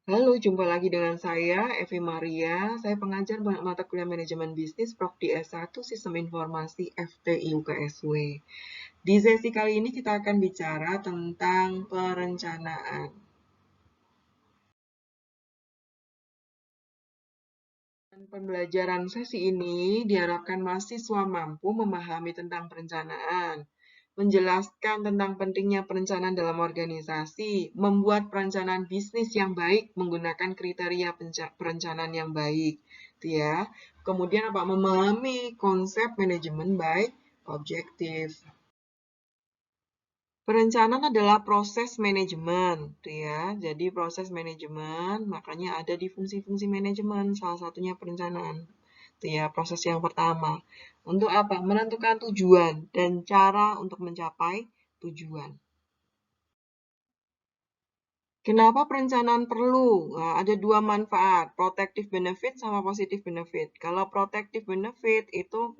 Halo, jumpa lagi dengan saya, Evi Maria. Saya pengajar mata kuliah manajemen bisnis Prodi S1 Sistem Informasi FTI UKSW. Di sesi kali ini kita akan bicara tentang perencanaan. Pembelajaran sesi ini diharapkan mahasiswa mampu memahami tentang perencanaan, menjelaskan tentang pentingnya perencanaan dalam organisasi, membuat perencanaan bisnis yang baik menggunakan kriteria perencanaan yang baik, gitu ya. Kemudian apa? Memahami konsep manajemen baik objektif. Perencanaan adalah proses manajemen, gitu ya. Jadi proses manajemen, makanya ada di fungsi-fungsi manajemen, salah satunya perencanaan. Itu ya, proses yang pertama. Untuk apa? Menentukan tujuan dan cara untuk mencapai tujuan. Kenapa perencanaan perlu? Nah, ada dua manfaat, protective benefit sama positive benefit. Kalau protective benefit itu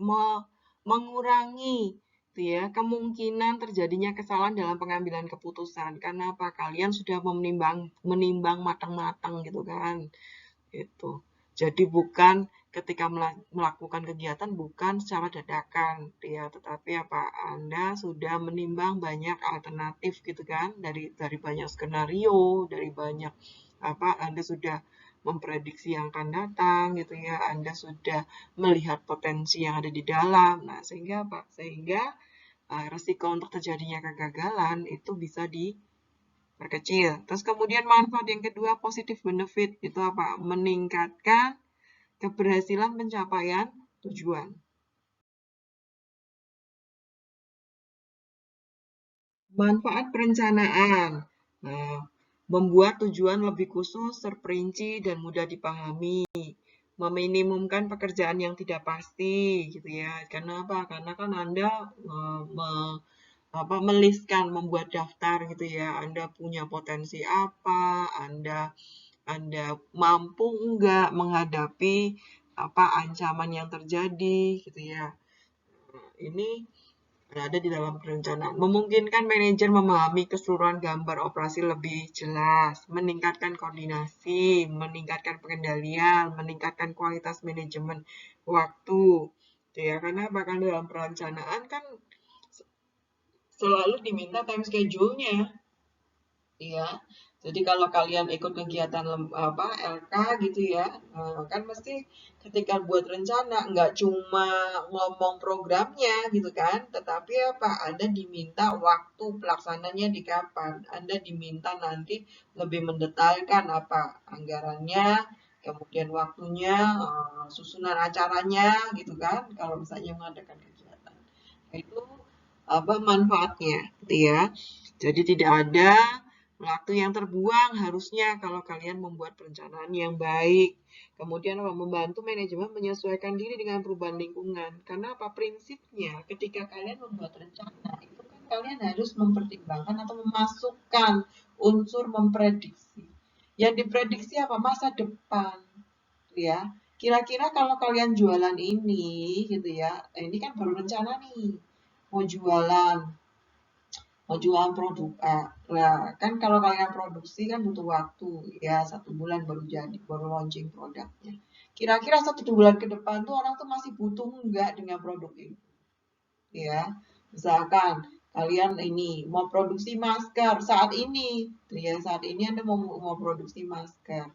mengurangi gitu ya, kemungkinan terjadinya kesalahan dalam pengambilan keputusan. Karena apa? Kalian sudah menimbang matang-matang gitu kan. Itu. Jadi bukan ketika melakukan kegiatan bukan secara dadakan ya, tetapi apa Anda sudah menimbang banyak alternatif gitu kan dari banyak skenario, dari banyak apa Anda sudah memprediksi yang akan datang gitu ya, Anda sudah melihat potensi yang ada di dalam. Nah, sehingga apa? Sehingga resiko untuk terjadinya kegagalan itu bisa diperkecil. Terus kemudian manfaat yang kedua positif benefit itu apa? Meningkatkan keberhasilan pencapaian tujuan. Manfaat perencanaan. Nah, membuat tujuan lebih khusus, terperinci, dan mudah dipahami. Meminimumkan pekerjaan yang tidak pasti, gitu ya. Karena apa? Karena kan Anda meliskan, membuat daftar gitu ya. Anda punya potensi apa? Anda mampu enggak menghadapi apa ancaman yang terjadi gitu ya. Ini berada di dalam perencanaan. Memungkinkan manajer memahami keseluruhan gambar operasi lebih jelas, meningkatkan koordinasi, meningkatkan pengendalian, meningkatkan kualitas manajemen waktu. Gitu ya, karena bahkan dalam perencanaan kan selalu diminta time schedule-nya. Iya. Jadi kalau kalian ikut kegiatan LK gitu ya, kan mesti ketika buat rencana nggak cuma ngomong programnya gitu kan, tetapi apa? Anda diminta waktu pelaksananya di kapan. Anda diminta nanti lebih mendetailkan apa anggarannya, kemudian waktunya, susunan acaranya gitu kan, kalau misalnya mengadakan kegiatan. Itu apa manfaatnya gitu ya. Jadi tidak ada waktu yang terbuang harusnya kalau kalian membuat perencanaan yang baik. Kemudian apa? Membantu manajemen menyesuaikan diri dengan perubahan lingkungan. Karena apa? Prinsipnya ketika kalian membuat rencana itu kan kalian harus mempertimbangkan atau memasukkan unsur memprediksi. Yang diprediksi apa? Masa depan, ya. Kira-kira kalau kalian jualan ini gitu ya, ini kan baru rencana nih, mau jualan produk A. Nah, kan kalau kalian produksi kan butuh waktu, ya 1 bulan baru jadi, baru launching produknya. Kira-kira 1 bulan ke depan tuh orang tuh masih butuh enggak dengan produk ini? Ya, misalkan kalian ini mau produksi masker saat ini, ya saat ini Anda mau produksi masker.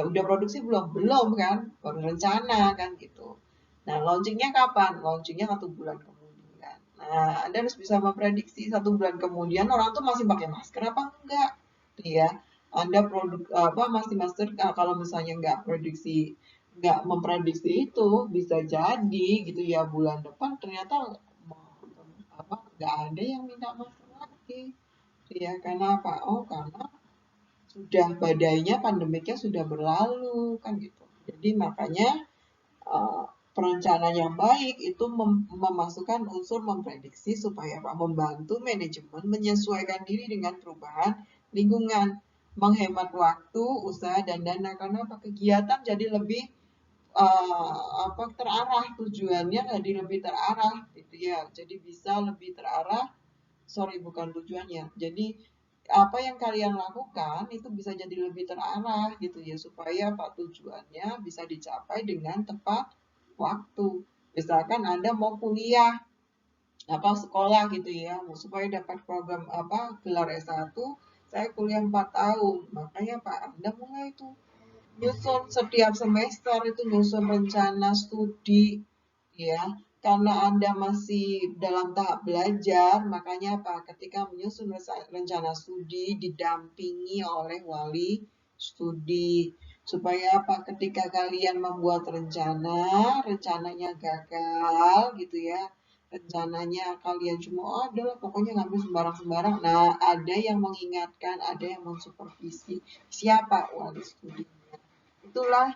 Udah produksi belum? Belum kan? Baru rencana kan gitu. Nah, launchingnya kapan? Launchingnya 1 bulan kemudian. Nah, Anda harus bisa memprediksi 1 bulan kemudian orang tuh masih pakai masker apa enggak, ya. Anda produk apa masih masker kalau misalnya nggak memprediksi itu bisa jadi gitu ya bulan depan ternyata apa nggak ada yang minta masker lagi, ya karena apa? Oh karena sudah badainya pandemiknya sudah berlalu kan gitu. Jadi makanya uh, perencanaan yang baik itu memasukkan unsur memprediksi supaya apa? Membantu manajemen menyesuaikan diri dengan perubahan lingkungan, menghemat waktu, usaha dan dana karena apa? Kegiatan jadi lebih terarah tujuannya jadi lebih terarah gitu ya. Jadi bisa lebih terarah, sorry bukan tujuannya. Jadi apa yang kalian lakukan itu bisa jadi lebih terarah gitu ya, supaya Pak tujuannya bisa dicapai dengan tepat waktu. Misalkan Anda mau kuliah apa sekolah gitu ya, supaya dapat program apa gelar S1, saya kuliah 4 tahun. Makanya Pak Anda mulai itu nyusun setiap semester, itu nyusun rencana studi ya, karena Anda masih dalam tahap belajar. Makanya apa, ketika menyusun rencana studi didampingi oleh wali studi, supaya apa, ketika kalian membuat rencana, rencananya gagal gitu ya, rencananya kalian cuma oh adalah pokoknya ngambil sembarang-sembarang, nah ada yang mengingatkan, ada yang mensupervisi. Siapa? Wali studi. Itulah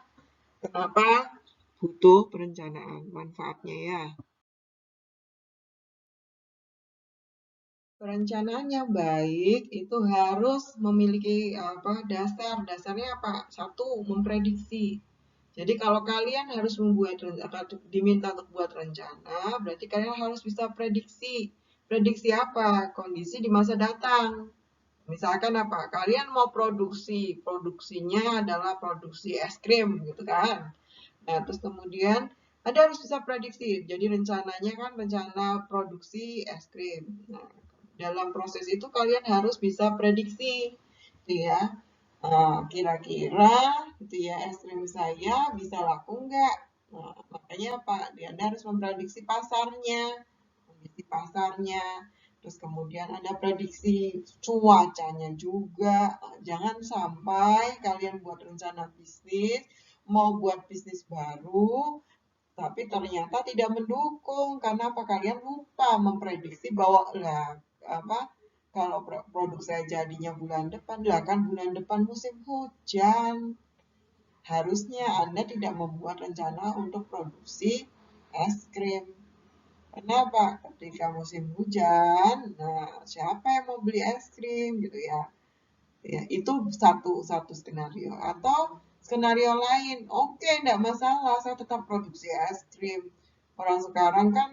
kenapa butuh perencanaan, manfaatnya ya. Perencanaan yang baik itu harus memiliki apa dasar. Dasarnya apa? Satu, memprediksi. Jadi kalau kalian harus membuat atau diminta untuk buat rencana, berarti kalian harus bisa prediksi. Prediksi apa? Kondisi di masa datang. Misalkan apa? Kalian mau produksinya adalah produksi es krim gitu kan. Nah, terus kemudian Anda harus bisa prediksi. Jadi rencananya kan rencana produksi es krim. Nah, dalam proses itu kalian harus bisa prediksi, gitu ya. Kira-kira gitu ya es krim saya bisa laku nggak? Nah, makanya apa? Anda harus memprediksi pasarnya, kondisi pasarnya. Terus kemudian ada prediksi cuacanya juga. Jangan sampai kalian buat rencana bisnis, mau buat bisnis baru, tapi ternyata tidak mendukung. Karena apa? Kalian lupa memprediksi bahwa lah apa kalau produk saya jadinya bulan depan, lah kan bulan depan musim hujan. Harusnya Anda tidak membuat rencana untuk produksi es krim. Kenapa? Ketika musim hujan, nah siapa yang mau beli es krim gitu ya? Ya, itu satu skenario. Atau skenario lain, oke, enggak masalah, saya tetap produksi es krim. Orang sekarang kan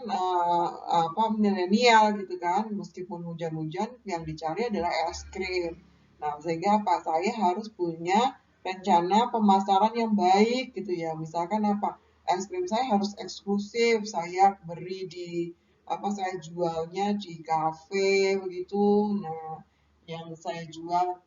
apa milenial gitu kan, meskipun hujan-hujan yang dicari adalah es krim. Nah, sehingga apa? Saya harus punya rencana pemasaran yang baik gitu ya. Misalkan apa? Es krim saya harus eksklusif, saya beri di apa saya jualnya di kafe begitu. Nah, yang saya jual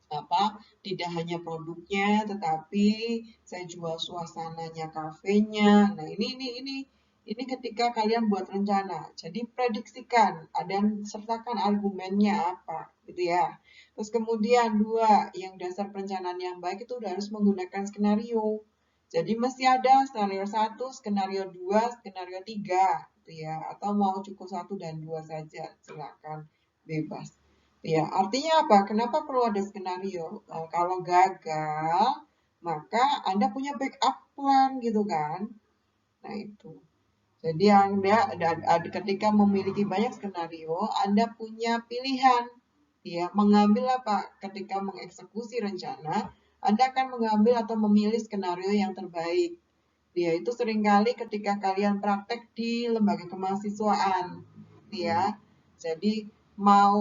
apa tidak hanya produknya tetapi saya jual suasananya kafenya. Nah, ini ketika kalian buat rencana. Jadi prediksikan dan sertakan argumennya apa gitu ya. Terus kemudian dua, yang dasar perencanaan yang baik itu udah harus menggunakan skenario. Jadi mesti ada skenario 1, skenario 2, skenario 3 gitu ya. Atau mau cukup 1 dan 2 saja, silakan bebas. Ya, artinya apa? Kenapa perlu ada skenario? Kalau gagal, maka Anda punya backup plan gitu kan? Nah, itu. Jadi ketika memiliki banyak skenario, Anda punya pilihan. Ya, mengambil apa? Ketika mengeksekusi rencana, Anda akan mengambil atau memilih skenario yang terbaik. Ya, itu seringkali ketika kalian praktek di lembaga kemahasiswaan. Ya, jadi mau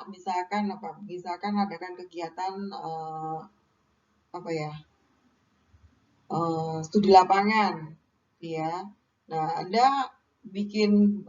misalkan adakan kegiatan apa ya studi lapangan ya. Nah, Anda bikin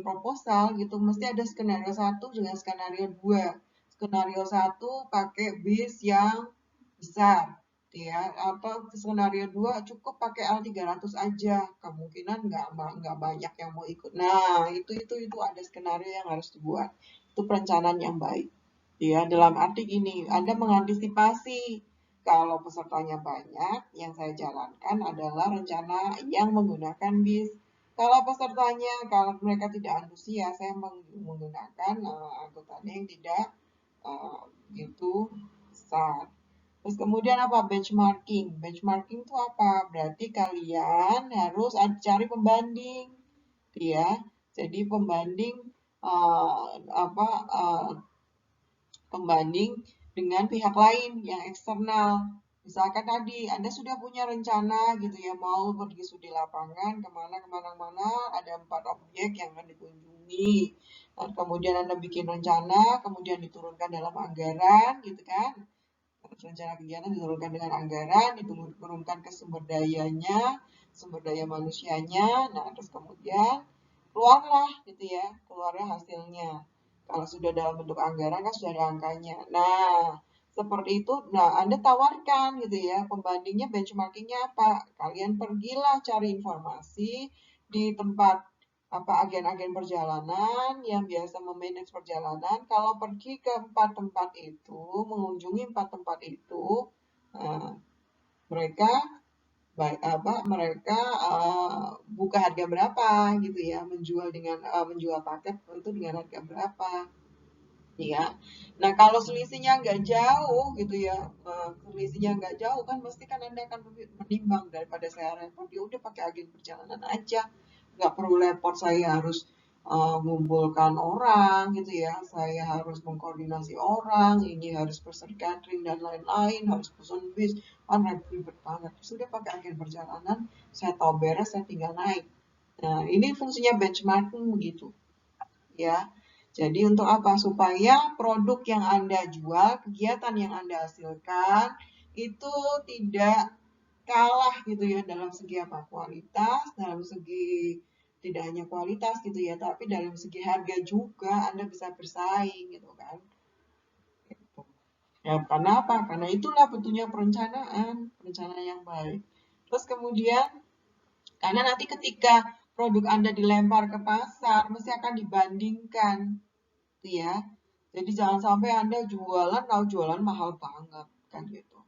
proposal gitu, mesti ada skenario 1 dengan skenario 2. Skenario 1 pakai bis yang besar ya, atau skenario 2 cukup pakai L300 aja, kemungkinan nggak banyak yang mau ikut. Nah, itu ada skenario yang harus dibuat. Itu perencanaan yang baik ya, dalam arti gini, Anda mengantisipasi kalau pesertanya banyak. Yang saya jalankan adalah rencana yang menggunakan bis. Kalau mereka tidak antusias, saya menggunakan angkutannya yang tidak gitu besar. Terus kemudian apa? Benchmarking. Benchmarking itu apa? Berarti kalian harus cari pembanding, ya. Jadi pembanding apa pembanding dengan pihak lain yang eksternal. Misalkan tadi Anda sudah punya rencana gitu ya, mau pergi studi lapangan kemana-mana, ada 4 objek yang akan dikunjungi. Nah, kemudian Anda bikin rencana, kemudian diturunkan dalam anggaran gitu kan. Rencana kegiatan diturunkan dengan anggaran, diturunkan ke sumber dayanya, sumber daya manusianya. Nah, terus kemudian keluarlah gitu ya, keluarnya hasilnya. Kalau sudah dalam bentuk anggaran kan sudah ada angkanya. Nah, seperti itu. Nah, Anda tawarkan gitu ya, pembandingnya, benchmarkingnya apa? Kalian pergilah cari informasi di tempat apa agen-agen perjalanan yang biasa memanage perjalanan. Kalau pergi ke 4 tempat itu, mengunjungi 4 tempat itu, nah, mereka baik apa mereka buka harga berapa gitu ya, menjual paket itu dengan harga berapa ya. Nah, kalau selisihnya nggak jauh gitu ya, selisihnya nggak jauh kan pasti kan Anda akan menimbang daripada saya repot, ya udah pakai agen perjalanan aja. Nggak perlu repot saya harus mengumpulkan orang gitu ya, saya harus mengkoordinasi orang, ini harus pesen catering dan lain-lain, harus pesen bis, kan ribet banget. Sudah pakai agen perjalanan, saya tahu beres, saya tinggal naik. Nah, ini fungsinya benchmarking begitu ya. Jadi untuk apa? Supaya produk yang Anda jual, kegiatan yang Anda hasilkan itu tidak kalah gitu ya dalam segi apa? Kualitas, dalam segi tidak hanya kualitas gitu ya, tapi dalam segi harga juga Anda bisa bersaing gitu kan. Gitu. Ya, karena apa? Karena itulah bentuknya perencanaan yang baik. Terus kemudian karena nanti ketika produk Anda dilempar ke pasar, mesti akan dibandingkan gitu ya. Jadi jangan sampai Anda jualan, tahu jualan mahal banget kan gitu.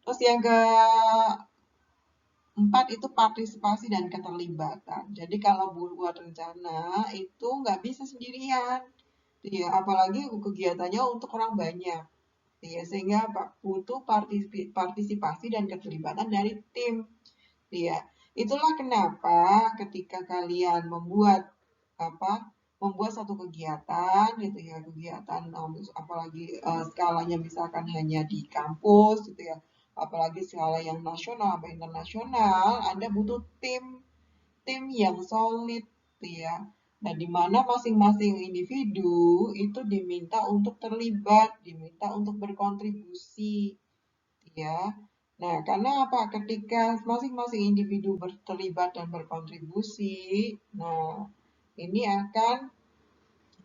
Terus yang keempat itu partisipasi dan keterlibatan. Jadi kalau buat rencana itu nggak bisa sendirian, ya apalagi kegiatannya untuk orang banyak, ya sehingga butuh partisipasi dan keterlibatan dari tim. Iya, itulah kenapa ketika kalian apa membuat satu kegiatan gitu ya, kegiatan apalagi skalanya misalkan hanya di kampus gitu ya, apalagi skala yang nasional atau internasional, Anda butuh tim yang solid gitu ya. Nah, di mana masing-masing individu itu diminta untuk terlibat, diminta untuk berkontribusi ya. Nah, karena apa? Ketika masing-masing individu terlibat dan berkontribusi, nah ini akan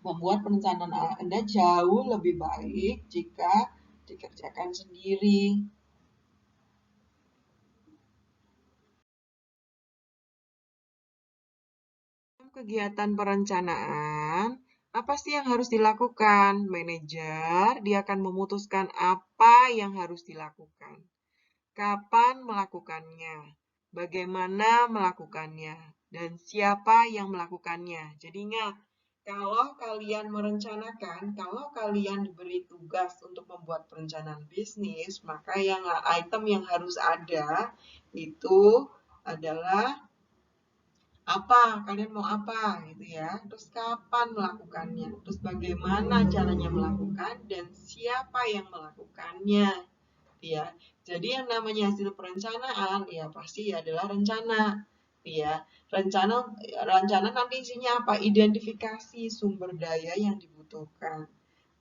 membuat perencanaan Anda jauh lebih baik jika dikerjakan sendiri. Kegiatan perencanaan, apa sih yang harus dilakukan? Manajer, dia akan memutuskan apa yang harus dilakukan. Kapan melakukannya, bagaimana melakukannya, dan siapa yang melakukannya. Jadi ingat, kalau kalian merencanakan, kalau kalian diberi tugas untuk membuat perencanaan bisnis, maka yang item yang harus ada itu adalah apa, kalian mau apa gitu ya, terus kapan melakukannya, terus bagaimana caranya melakukan, dan siapa yang melakukannya ya. Jadi yang namanya hasil perencanaan ya pasti adalah rencana ya. Rencana nanti isinya apa? Identifikasi sumber daya yang dibutuhkan,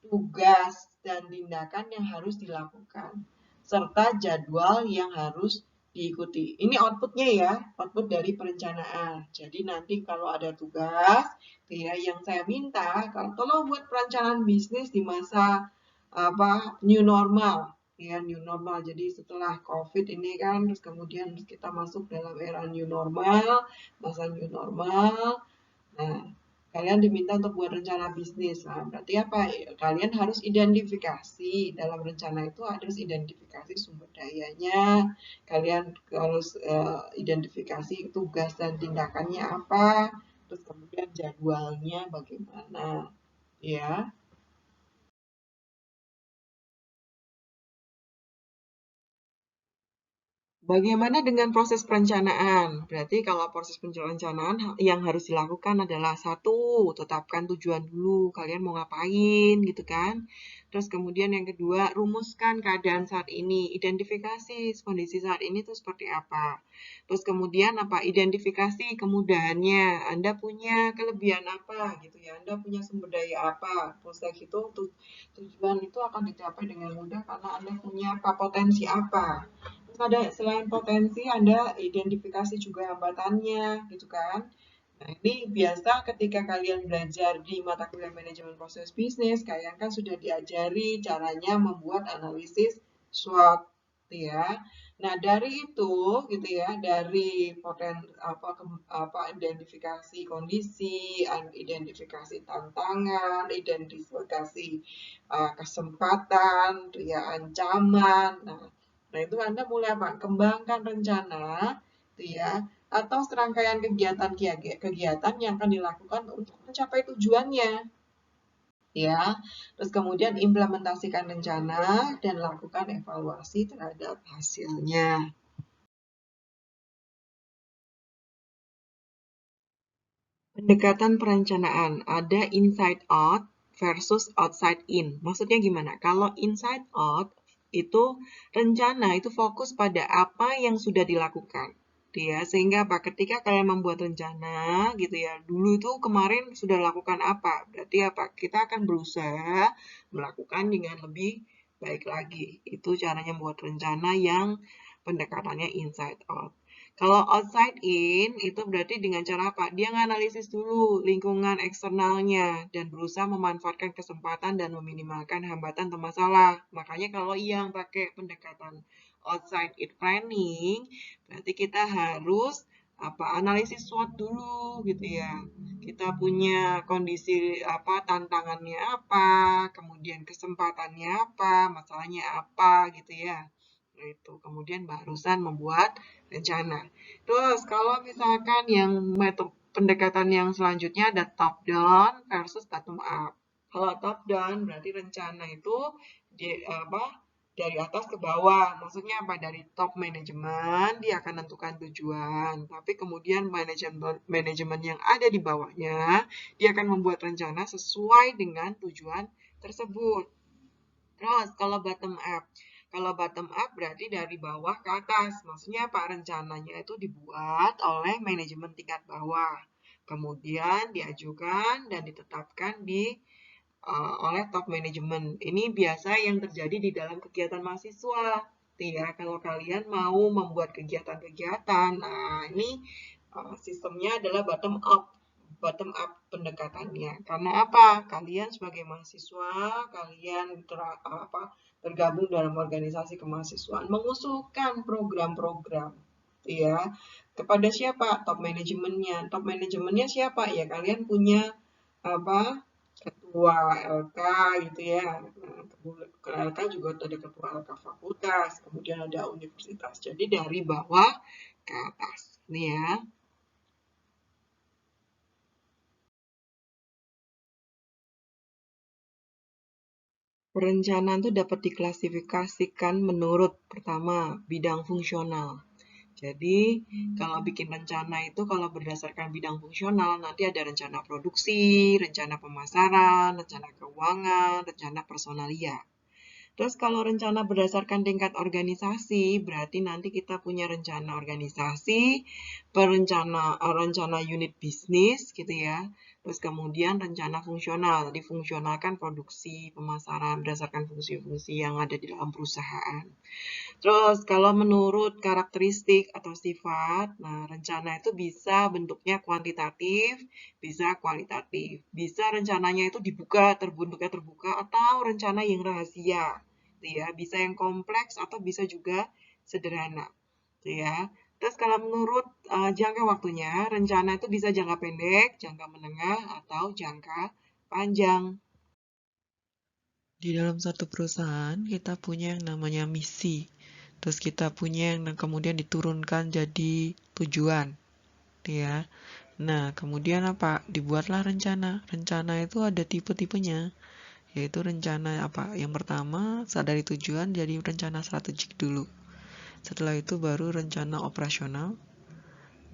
tugas dan tindakan yang harus dilakukan, serta jadwal yang harus diikuti. Ini outputnya ya, output dari perencanaan. Jadi nanti kalau ada tugas, ya yang saya minta, kalau buat perencanaan bisnis di masa apa new normal, ya new normal. Jadi setelah COVID ini kan, terus kemudian kita masuk dalam era new normal, masa new normal. Nah, kalian diminta untuk buat rencana bisnis. Nah, berarti apa? Kalian harus identifikasi dalam rencana itu harus identifikasi sumber dayanya. Kalian harus identifikasi tugas dan tindakannya apa. Terus kemudian jadwalnya bagaimana. Ya. Bagaimana dengan proses perencanaan? Berarti kalau proses perencanaan yang harus dilakukan adalah satu, tetapkan tujuan dulu, kalian mau ngapain gitu kan. Terus kemudian yang kedua, rumuskan keadaan saat ini, identifikasi kondisi saat ini itu seperti apa. Terus kemudian apa? Identifikasi kemudahannya, Anda punya kelebihan apa gitu ya, Anda punya sumber daya apa. Terus kayak gitu tujuan itu akan dicapai dengan mudah karena Anda punya apa, potensi apa. Ada selain potensi, Anda identifikasi juga hambatannya, gitu kan? Nah, ini biasa ketika kalian belajar di mata kuliah manajemen proses bisnis, kalian kan sudah diajari caranya membuat analisis SWOT, gitu ya. Nah, dari itu, gitu ya, dari apa identifikasi kondisi, identifikasi tantangan, identifikasi kesempatan, ya, ancaman. Nah, itu Anda mulai apa? Kembangkan rencana, gitu ya, atau serangkaian kegiatan yang akan dilakukan untuk mencapai tujuannya, ya. Terus kemudian implementasikan rencana dan lakukan evaluasi terhadap hasilnya. Pendekatan perencanaan ada inside out versus outside in. Maksudnya gimana? Kalau inside out itu rencana itu fokus pada apa yang sudah dilakukan. Ya, sehingga apa? Ketika kalian membuat rencana gitu ya, dulu itu kemarin sudah lakukan apa? Berarti apa? Kita akan berusaha melakukan dengan lebih baik lagi. Itu caranya membuat rencana yang pendekatannya inside out. Kalau outside in, itu berarti dengan cara apa? Dia nganalisis dulu lingkungan eksternalnya dan berusaha memanfaatkan kesempatan dan meminimalkan hambatan atau masalah. Makanya kalau yang pakai pendekatan outside in planning, berarti kita harus analisis SWOT dulu gitu ya. Kita punya kondisi tantangannya apa, kemudian kesempatannya apa, masalahnya apa gitu ya. Nah, itu kemudian barusan membuat rencana. Terus kalau misalkan yang metode pendekatan yang selanjutnya ada top down versus bottom up. Kalau top down berarti rencana itu di, dari atas ke bawah. Maksudnya apa? Dari top manajemen dia akan menentukan tujuan. Tapi kemudian manajemen yang ada di bawahnya dia akan membuat rencana sesuai dengan tujuan tersebut. Terus kalau bottom up. Kalau bottom up berarti dari bawah ke atas. Maksudnya apa? Rencananya itu dibuat oleh manajemen tingkat bawah. Kemudian diajukan dan ditetapkan oleh top manajemen. Ini biasa yang terjadi di dalam kegiatan mahasiswa. Ya, kalau kalian mau membuat kegiatan-kegiatan, nah ini sistemnya adalah bottom up pendekatannya. Karena apa? Kalian sebagai mahasiswa, kalian tergabung dalam organisasi kemahasiswaan, mengusulkan program-program, ya, kepada siapa? Top manajemennya. Top manajemennya siapa? Ya kalian punya ketua LK gitu ya. Nah, LK juga ada ketua LK fakultas, kemudian ada universitas. Jadi dari bawah ke atas. Ini ya. Perencanaan itu dapat diklasifikasikan menurut pertama bidang fungsional. Jadi kalau bikin rencana itu kalau berdasarkan bidang fungsional nanti ada rencana produksi, rencana pemasaran, rencana keuangan, rencana personalia. Terus kalau rencana berdasarkan tingkat organisasi, berarti nanti kita punya rencana organisasi, rencana unit bisnis gitu ya. Terus kemudian rencana fungsional, difungsionalkan produksi, pemasaran berdasarkan fungsi-fungsi yang ada di dalam perusahaan. Terus kalau menurut karakteristik atau sifat, nah rencana itu bisa bentuknya kuantitatif, bisa kualitatif. Bisa rencananya itu bentuknya terbuka atau rencana yang rahasia. Ya, bisa yang kompleks atau bisa juga sederhana. Ya. Terus kalau menurut jangka waktunya, rencana itu bisa jangka pendek, jangka menengah, atau jangka panjang. Di dalam satu perusahaan, kita punya yang namanya misi. Terus kita punya yang kemudian diturunkan jadi tujuan, ya. Nah, kemudian apa? Dibuatlah rencana. Rencana itu ada tipe-tipenya, yaitu rencana apa? Yang pertama, dari tujuan jadi rencana strategik dulu. Setelah itu baru rencana operasional.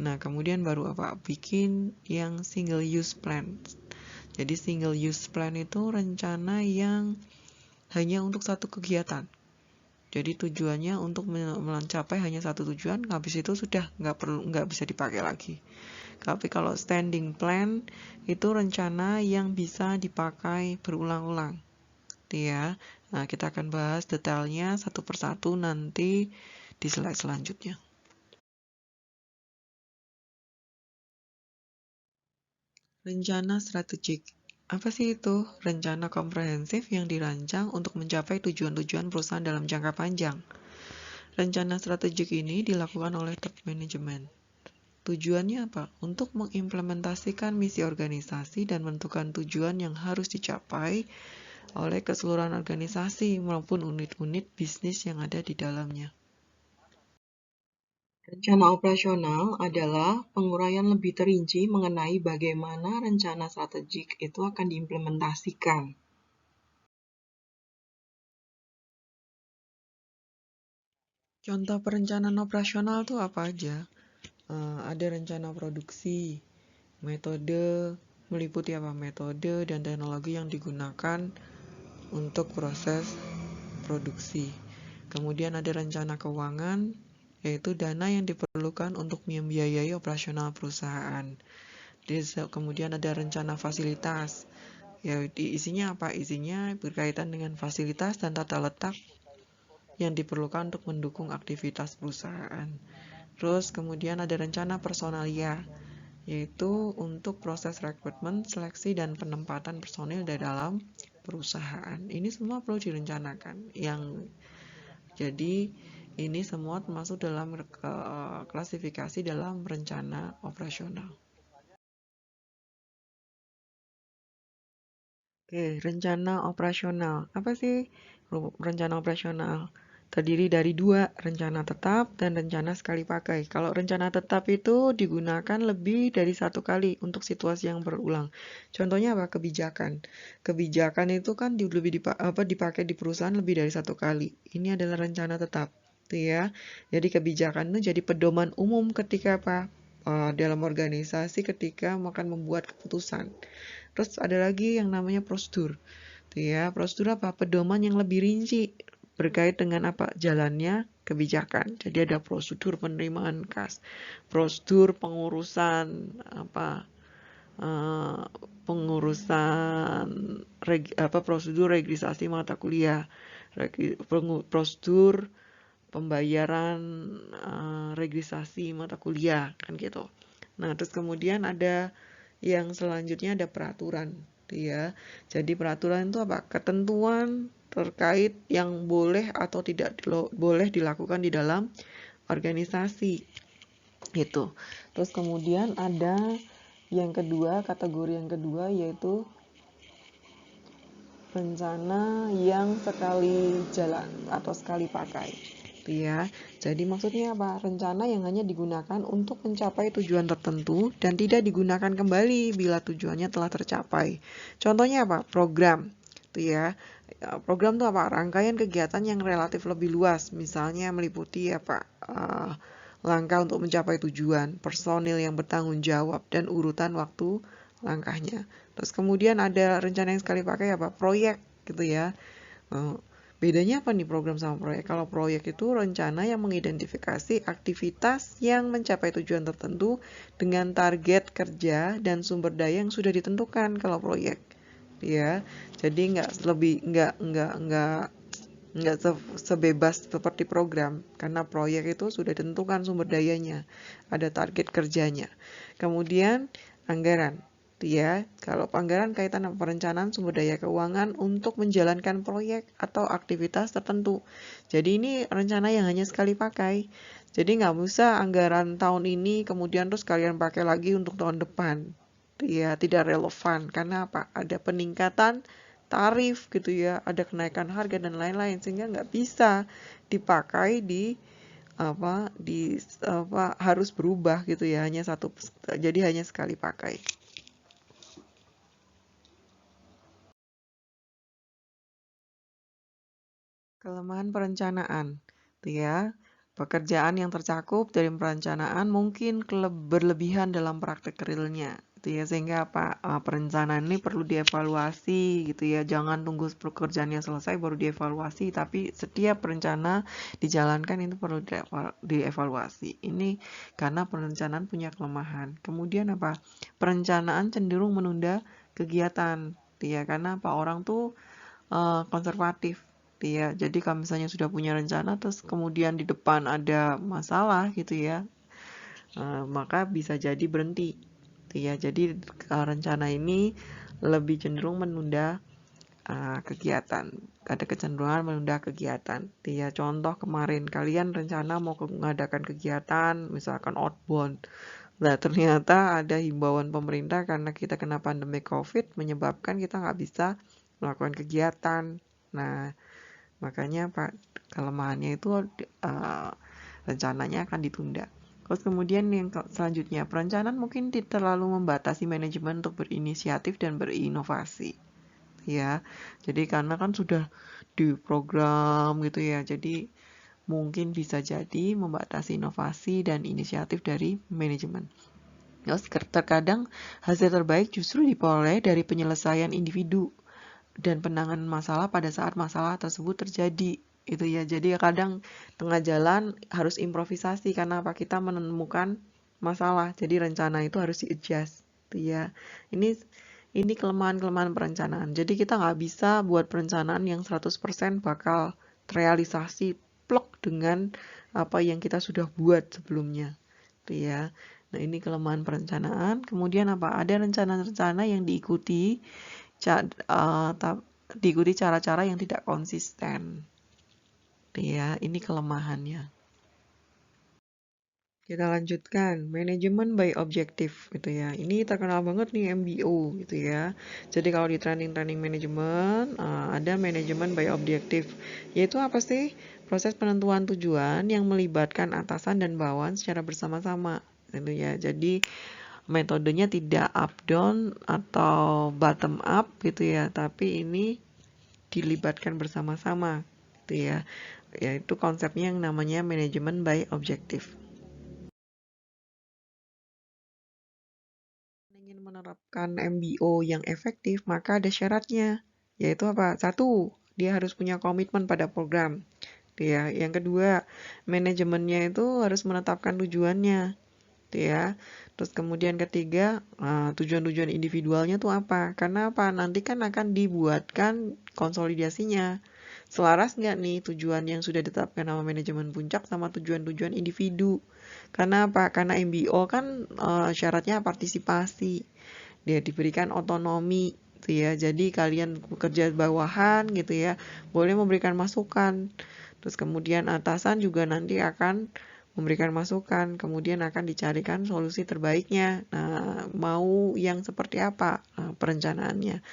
Nah, kemudian baru apa? Bikin yang single use plan. Jadi single use plan itu rencana yang hanya untuk satu kegiatan. Jadi tujuannya untuk mencapai hanya satu tujuan, habis itu sudah nggak bisa dipakai lagi. Tapi kalau standing plan itu rencana yang bisa dipakai berulang-ulang, ya. Nah, kita akan bahas detailnya satu persatu nanti di slide selanjutnya. Rencana strategik. Apa sih itu? Rencana komprehensif yang dirancang untuk mencapai tujuan-tujuan perusahaan dalam jangka panjang. Rencana strategik ini dilakukan oleh top management. Tujuannya apa? Untuk mengimplementasikan misi organisasi dan menentukan tujuan yang harus dicapai oleh keseluruhan organisasi maupun unit-unit bisnis yang ada di dalamnya. Rencana operasional adalah penguraian lebih terinci mengenai bagaimana rencana strategik itu akan diimplementasikan. Contoh perencanaan operasional itu apa aja? Ada rencana produksi, metode, meliputi apa? Metode dan teknologi yang digunakan untuk proses produksi. Kemudian ada rencana keuangan, yaitu dana yang diperlukan untuk membiayai operasional perusahaan. Kemudian ada rencana fasilitas, ya isinya apa? Isinya berkaitan dengan fasilitas dan tata letak yang diperlukan untuk mendukung aktivitas perusahaan. Terus kemudian ada rencana personalia, yaitu untuk proses rekrutmen, seleksi, dan penempatan personil di dalam perusahaan. Ini semua perlu direncanakan. Jadi ini semua termasuk dalam klasifikasi dalam rencana operasional. Oke, rencana operasional. Apa sih rencana operasional? Terdiri dari dua, rencana tetap dan rencana sekali pakai. Kalau rencana tetap itu digunakan lebih dari satu kali untuk situasi yang berulang. Contohnya apa? Kebijakan. Kebijakan itu kan dipakai di perusahaan lebih dari satu kali. Ini adalah rencana tetap, tuh ya. Jadi kebijakan itu jadi pedoman umum ketika apa? Dalam organisasi ketika akan membuat keputusan. Terus ada lagi yang namanya prosedur. Tuh ya, prosedur apa? Pedoman yang lebih rinci berkait dengan apa? Jalannya kebijakan. Jadi ada prosedur penerimaan kas, prosedur pengurusan apa? eh, pengurusan prosedur registrasi mata kuliah, prosedur pembayaran registrasi mata kuliah kan gitu. Nah, terus kemudian ada yang selanjutnya ada peraturan, ya. Jadi peraturan itu apa? Ketentuan terkait yang boleh atau tidak boleh dilakukan di dalam organisasi. Gitu. Terus kemudian ada yang kedua, kategori yang kedua yaitu rencana yang sekali jalan atau sekali pakai, ya. Jadi maksudnya apa? Rencana yang hanya digunakan untuk mencapai tujuan tertentu dan tidak digunakan kembali bila tujuannya telah tercapai. Contohnya apa? Program, ya. Program itu apa? Rangkaian kegiatan yang relatif lebih luas, misalnya meliputi apa? Langkah untuk mencapai tujuan, personil yang bertanggung jawab, dan urutan waktu langkahnya. Terus kemudian ada rencana yang sekali pakai apa? Proyek gitu ya. Bedanya apa nih program sama proyek? Kalau proyek itu rencana yang mengidentifikasi aktivitas yang mencapai tujuan tertentu dengan target kerja dan sumber daya yang sudah ditentukan kalau proyek. Ya. Jadi nggak sebebas seperti program karena proyek itu sudah ditentukan sumber dayanya, ada target kerjanya. Kemudian anggaran. Ya, kalau anggaran kaitan dengan perencanaan sumber daya keuangan untuk menjalankan proyek atau aktivitas tertentu. Jadi ini rencana yang hanya sekali pakai. Jadi nggak bisa anggaran tahun ini kemudian terus kalian pakai lagi untuk tahun depan. Ya, tidak relevan karena apa? Ada peningkatan tarif gitu ya, ada kenaikan harga dan lain-lain sehingga nggak bisa dipakai harus berubah gitu ya, jadi hanya sekali pakai. Kelemahan perencanaan, tuh ya. Pekerjaan yang tercakup dari perencanaan mungkin berlebihan dalam praktek realnya, gitu ya. Sehingga perencanaan ini perlu dievaluasi, gitu ya. Jangan tunggu pekerjaannya selesai baru dievaluasi, tapi setiap rencana dijalankan itu perlu dievaluasi. Ini karena perencanaan punya kelemahan. Kemudian perencanaan cenderung menunda kegiatan, gitu ya. Karena orang tuh konservatif. Ya, jadi kalau misalnya sudah punya rencana terus kemudian di depan ada masalah gitu ya, maka bisa jadi berhenti. Ya, jadi rencana ini lebih cenderung menunda kegiatan. Ada kecenderungan menunda kegiatan. Ya, contoh kemarin kalian rencana mau mengadakan kegiatan, misalkan outbound. Nah, ternyata ada himbauan pemerintah karena kita kena pandemi COVID menyebabkan kita nggak bisa melakukan kegiatan. Nah, makanya kelemahannya itu rencananya akan ditunda. Terus kemudian yang selanjutnya, perencanaan mungkin terlalu membatasi manajemen untuk berinisiatif dan berinovasi. Ya, jadi karena kan sudah diprogram gitu ya, jadi mungkin bisa jadi membatasi inovasi dan inisiatif dari manajemen. Terus terkadang hasil terbaik justru diperoleh dari penyelesaian individu dan penanganan masalah pada saat masalah tersebut terjadi, itu ya. Jadi kadang tengah jalan harus improvisasi karena kita menemukan masalah, jadi rencana itu harus di-adjust, itu ya. Ini kelemahan-kelemahan perencanaan. Jadi kita nggak bisa buat perencanaan yang 100% bakal terrealisasi plok dengan apa yang kita sudah buat sebelumnya, itu ya. Nah, ini kelemahan perencanaan. Kemudian ada rencana-rencana yang diikuti cara-cara yang tidak konsisten. Ya, ini kelemahannya. Kita lanjutkan, manajemen by objective gitu ya. Ini terkenal banget nih MBO gitu ya. Jadi kalau di training manajemen ada manajemen by objective. Yaitu apa sih? Proses penentuan tujuan yang melibatkan atasan dan bawahan secara bersama-sama gitu ya. Jadi metodenya tidak up down atau bottom up gitu ya, tapi ini dilibatkan bersama-sama gitu ya. Yaitu konsepnya yang namanya manajemen by objective. Ingin menerapkan MBO yang efektif, maka ada syaratnya, yaitu apa? 1, dia harus punya komitmen pada program. Ya, yang kedua, manajemennya itu harus menetapkan tujuannya. Ya. Terus kemudian ketiga, tujuan-tujuan individualnya tuh apa? Karena nanti kan akan dibuatkan konsolidasinya. Selaras nggak nih tujuan yang sudah ditetapkan sama manajemen puncak sama tujuan-tujuan individu? Karena Karena MBO kan syaratnya partisipasi. Dia diberikan otonomi gitu ya. Jadi kalian bekerja bawahan gitu ya, boleh memberikan masukan. Terus kemudian atasan juga nanti akan memberikan masukan, kemudian akan dicarikan solusi terbaiknya. Nah, mau yang seperti apa perencanaannya?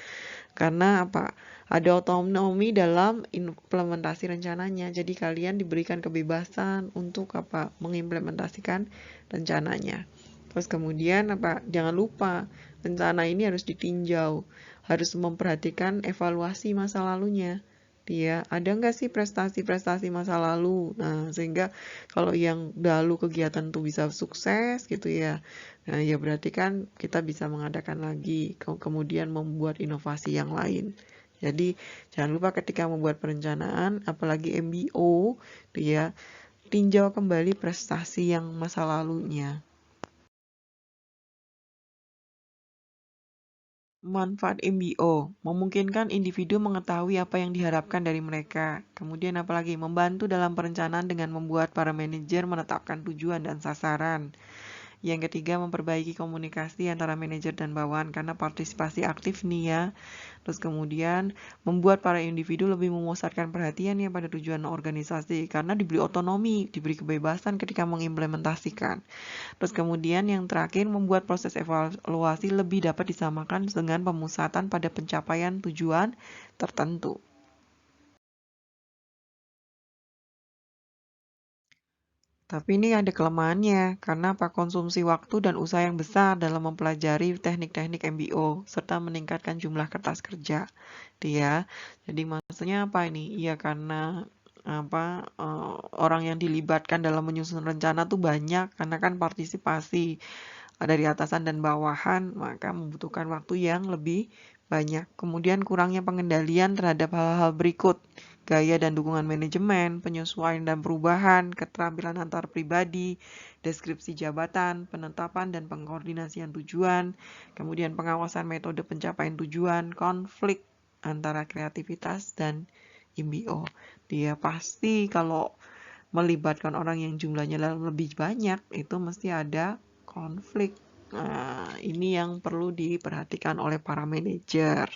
Karena ada otonomi dalam implementasi rencananya. Jadi kalian diberikan kebebasan untuk mengimplementasikan rencananya. Terus kemudian jangan lupa rencana ini harus ditinjau, harus memperhatikan evaluasi masa lalunya. Dia ada nggak sih prestasi-prestasi masa lalu? Nah, sehingga kalau yang dahulu kegiatan tuh bisa sukses gitu ya. Nah, ya berarti kan kita bisa mengadakan lagi, kemudian membuat inovasi yang lain. Jadi, jangan lupa ketika membuat perencanaan, apalagi MBO, dia tinjau kembali prestasi yang masa lalunya. Manfaat MBO memungkinkan individu mengetahui apa yang diharapkan dari mereka. Kemudian apalagi membantu dalam perencanaan dengan membuat para manajer menetapkan tujuan dan sasaran. Yang ketiga, memperbaiki komunikasi antara manajer dan bawahan karena partisipasi aktif nih ya. Terus kemudian membuat para individu lebih memusatkan perhatiannya pada tujuan organisasi karena diberi otonomi, diberi kebebasan ketika mengimplementasikan. Terus kemudian yang terakhir, membuat proses evaluasi lebih dapat disamakan dengan pemusatan pada pencapaian tujuan tertentu. Tapi ini ada kelemahannya, karena konsumsi waktu dan usaha yang besar dalam mempelajari teknik-teknik MBO, serta meningkatkan jumlah kertas kerja. Jadi maksudnya apa ini? Iya karena orang yang dilibatkan dalam menyusun rencana tuh banyak karena kan partisipasi dari atasan dan bawahan, maka membutuhkan waktu yang lebih banyak. Kemudian kurangnya pengendalian terhadap hal-hal berikut: gaya dan dukungan manajemen, penyesuaian dan perubahan, keterampilan antar pribadi, deskripsi jabatan, penetapan dan pengkoordinasian tujuan, kemudian pengawasan metode pencapaian tujuan, konflik antara kreativitas dan MBO. Dia pasti kalau melibatkan orang yang jumlahnya lebih banyak, itu mesti ada konflik. Nah, ini yang perlu diperhatikan oleh para manajer.